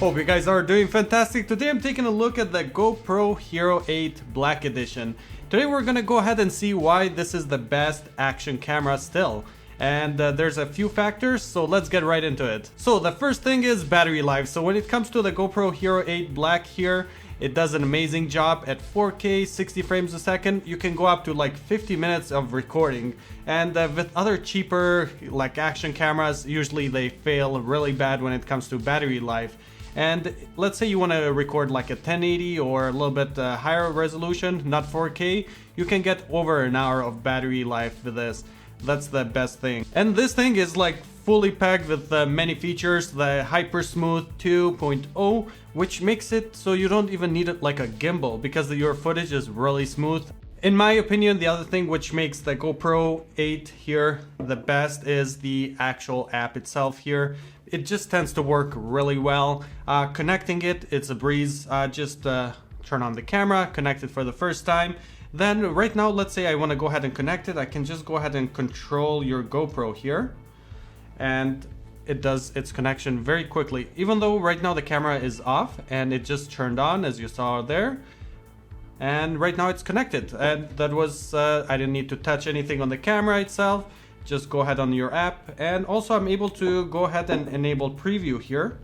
Hope you guys are doing fantastic. Today I'm taking a look at the GoPro Hero 8 Black Edition. Today we're gonna go ahead and see why this is the best action camera still. And there's a few factors, so let's get right into it. So the first thing is battery life. So when it comes to the GoPro Hero 8 Black here, it does an amazing job at 4K 60 frames a second. You can go up to like 50 minutes of recording, and with other cheaper like action cameras, usually they fail really bad when it comes to battery life. And let's say you want to record like a 1080 or a little bit higher resolution, not 4K, you can get over an hour of battery life with this. That's the best thing. And this thing is like fully packed with many features, the hypersmooth 2.0, which makes it so you don't even need it like a gimbal because your footage is really smooth. In my opinion, the other thing which makes the GoPro 8 here the best is the actual app itself here. It just tends to work really well. Connecting it, it's a breeze. Just turn on the camera, connect it for the first time. Then right now, let's say I want to go ahead and connect it. I can just go ahead and control your GoPro here. And it does its connection very quickly. Even though right now the camera is off and it just turned on as you saw there. And right now it's connected. And that was, I didn't need to touch anything on the camera itself. Just go ahead on your app. And also I'm able to go ahead and enable preview here.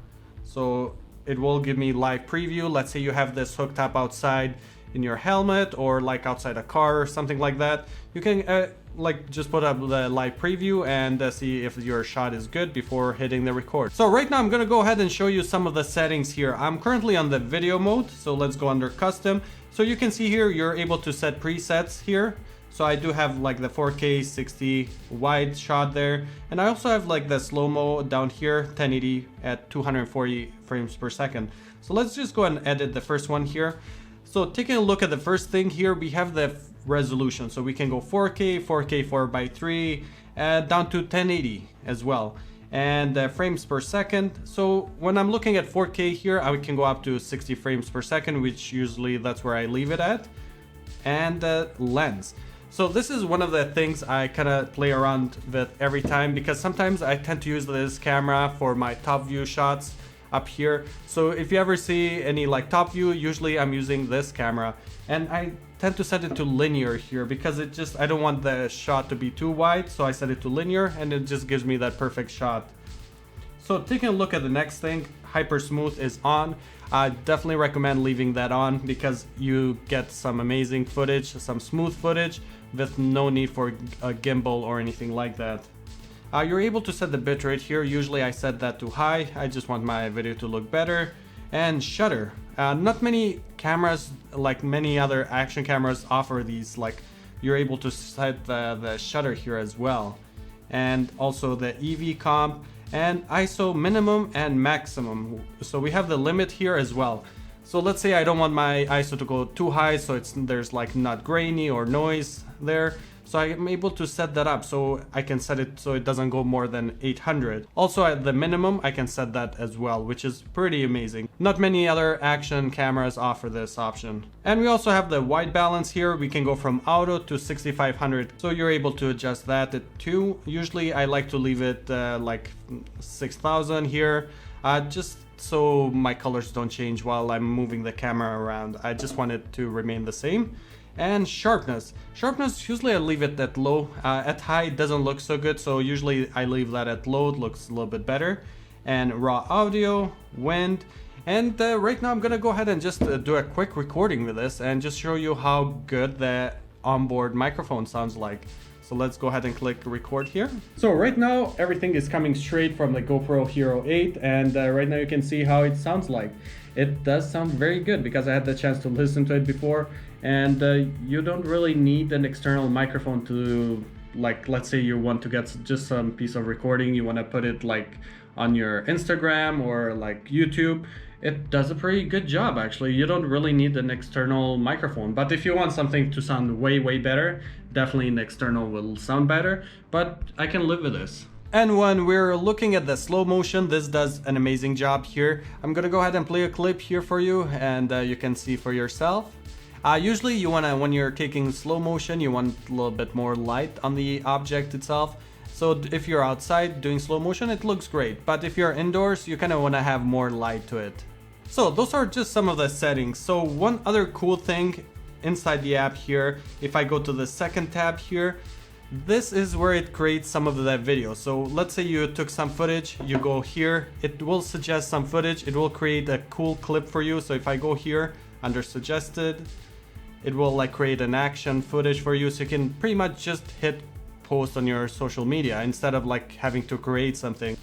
So it will give me live preview. Let's say you have this hooked up outside in your helmet or like outside a car or something like that. You can like just put up the live preview and see if your shot is good before hitting the record. So right now I'm gonna go ahead and show you some of the settings here. I'm currently on the video mode, so let's go under custom. So you can see here you're able to set presets here. So I do have like the 4K 60 wide shot there, and I also have like the slow-mo down here, 1080 at 240 frames per second. So let's just go and edit the first one here. So taking a look at the first thing here, we have the resolution. So we can go 4K, 4K 4:3, down to 1080 as well. And frames per second. So when I'm looking at 4K here, I can go up to 60 frames per second, which usually that's where I leave it at. And lens. So this is one of the things I kind of play around with every time, because sometimes I tend to use this camera for my top view shots up here. So if you ever see any like top view, usually I'm using this camera, and I tend to set it to linear here because it just, I don't want the shot to be too wide, so I set it to linear and it just gives me that perfect shot. So taking a look at the next thing, hypersmooth is on. I definitely recommend leaving that on because you get some amazing footage, some smooth footage with no need for a gimbal or anything like that. You're able to set the bitrate here. Usually I set that to high. I just want my video to look better. And shutter. Not many cameras, like many other action cameras, offer these. Like you're able to set the shutter here as well. And also the EV comp and ISO minimum and maximum. So we have the limit here as well. So let's say I don't want my ISO to go too high, so there's like not grainy or noise there. So I'm able to set that up, so I can set it so it doesn't go more than 800. Also at the minimum, I can set that as well, which is pretty amazing. Not many other action cameras offer this option. And we also have the white balance here. We can go from auto to 6500. So you're able to adjust that at 2. Usually I like to leave it like 6000 here, just so my colors don't change while I'm moving the camera around. I just want it to remain the same. And sharpness. Sharpness, usually I leave it at low. At high it doesn't look so good, so usually I leave that at low. It looks a little bit better. And raw audio, wind. And right now I'm gonna go ahead and just do a quick recording with this and just show you how good the onboard microphone sounds like. So let's go ahead and click record here. So right now everything is coming straight from the GoPro Hero 8, and right now you can see how it sounds like. It does sound very good because I had the chance to listen to it before, and you don't really need an external microphone to, like, let's say you want to get just some piece of recording, you want to put it like on your Instagram or like YouTube. It does a pretty good job actually. You don't really need an external microphone, but if you want something to sound way better, definitely an external will sound better, but I can live with this. And when we're looking at the slow motion, this does an amazing job here. I'm gonna go ahead and play a clip here for you, and you can see for yourself. Usually you wanna, when you're taking slow motion, you want a little bit more light on the object itself. So if you're outside doing slow motion, it looks great. But if you're indoors, you kind of wanna have more light to it. So those are just some of the settings. So one other cool thing inside the app here, if I go to the second tab here, this is where it creates some of the video. So let's say you took some footage, you go here, it will suggest some footage, it will create a cool clip for you. So if I go here under suggested, it will like create an action footage for you, so you can pretty much just hit post on your social media instead of like having to create something.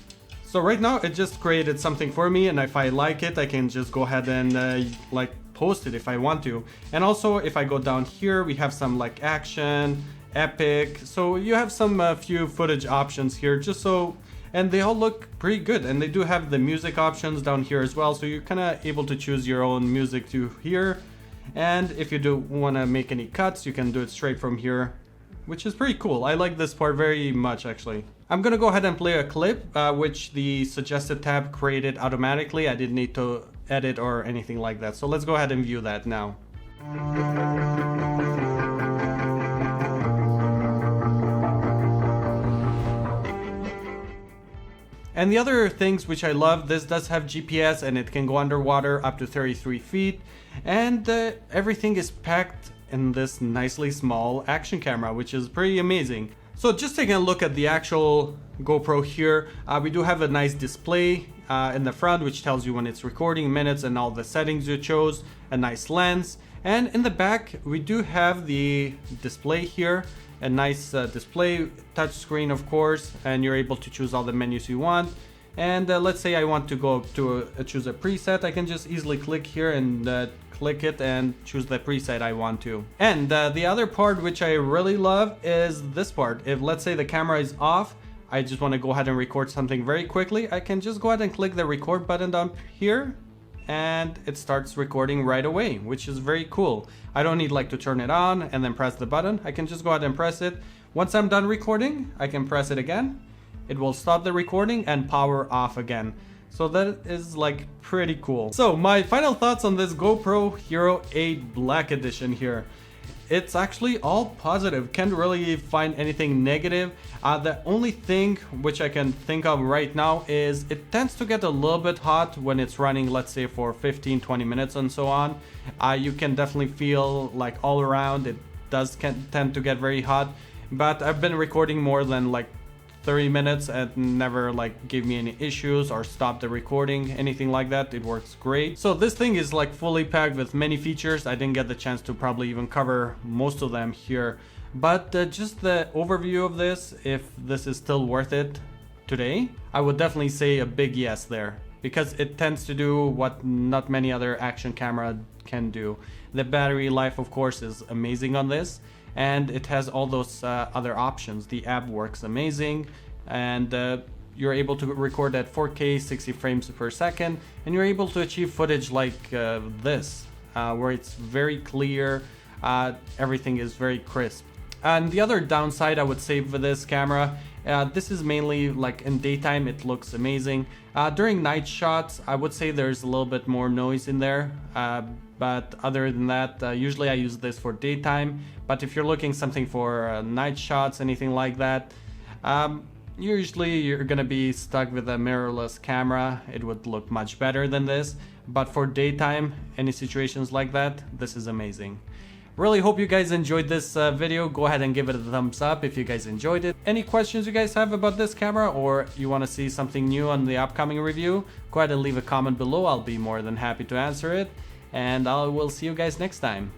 So right now it just created something for me, and if I like it, I can just go ahead and like post it if I want to. And also if I go down here, we have some like action, epic, so you have some few footage options here, just so, and they all look pretty good, and they do have the music options down here as well, so you're kind of able to choose your own music to here. And if you do want to make any cuts, you can do it straight from here, which is pretty cool. I like this part very much actually. I'm gonna go ahead and play a clip which the suggested tab created automatically. I didn't need to edit or anything like that, so let's go ahead and view that now. And the other things which I love, this does have GPS and it can go underwater up to 33 feet. And everything is packed in this nicely small action camera, which is pretty amazing. So just taking a look at the actual GoPro here, we do have a nice display in the front, which tells you when it's recording, minutes, and all the settings you chose, a nice lens. And in the back, we do have the display here. A nice display, touch screen of course, and you're able to choose all the menus you want. And let's say I want to go to choose a preset, I can just easily click here and click it and choose the preset I want to. And the other part which I really love is this part. If let's say the camera is off, I just want to go ahead and record something very quickly, I can just go ahead and click the record button down here, and it starts recording right away, which is very cool. I don't need like to turn it on and then press the button. I can just go ahead and press it. Once I'm done recording, I can press it again. It will stop the recording and power off again. So that is like pretty cool. So my final thoughts on this GoPro Hero 8 Black Edition here. It's actually all positive, can't really find anything negative. The only thing which I can think of right now is it tends to get a little bit hot when it's running, let's say for 15-20 minutes and so on. You can definitely feel like all around it tend to get very hot, but I've been recording more than like 30 minutes and never like gave me any issues or stopped the recording, anything like that. It works great. So this thing is like fully packed with many features. I didn't get the chance to probably even cover most of them here, but just the overview of this, if this is still worth it today, I would definitely say a big yes there, because it tends to do what not many other action camera can do. The battery life of course is amazing on this, and it has all those other options. The app works amazing, and you're able to record at 4K 60 frames per second, and you're able to achieve footage like this, where it's very clear, everything is very crisp. And the other downside I would say for this camera, this is mainly like in daytime it looks amazing. During night shots I would say there's a little bit more noise in there, but other than that, usually I use this for daytime. But if you're looking something for night shots, anything like that, usually you're gonna be stuck with a mirrorless camera. It would look much better than this, but for daytime, any situations like that, this is amazing. Really hope you guys enjoyed this video. Go ahead and give it a thumbs up if you guys enjoyed it. Any questions you guys have about this camera, or you want to see something new on the upcoming review, go ahead and leave a comment below. I'll be more than happy to answer it, and I will see you guys next time.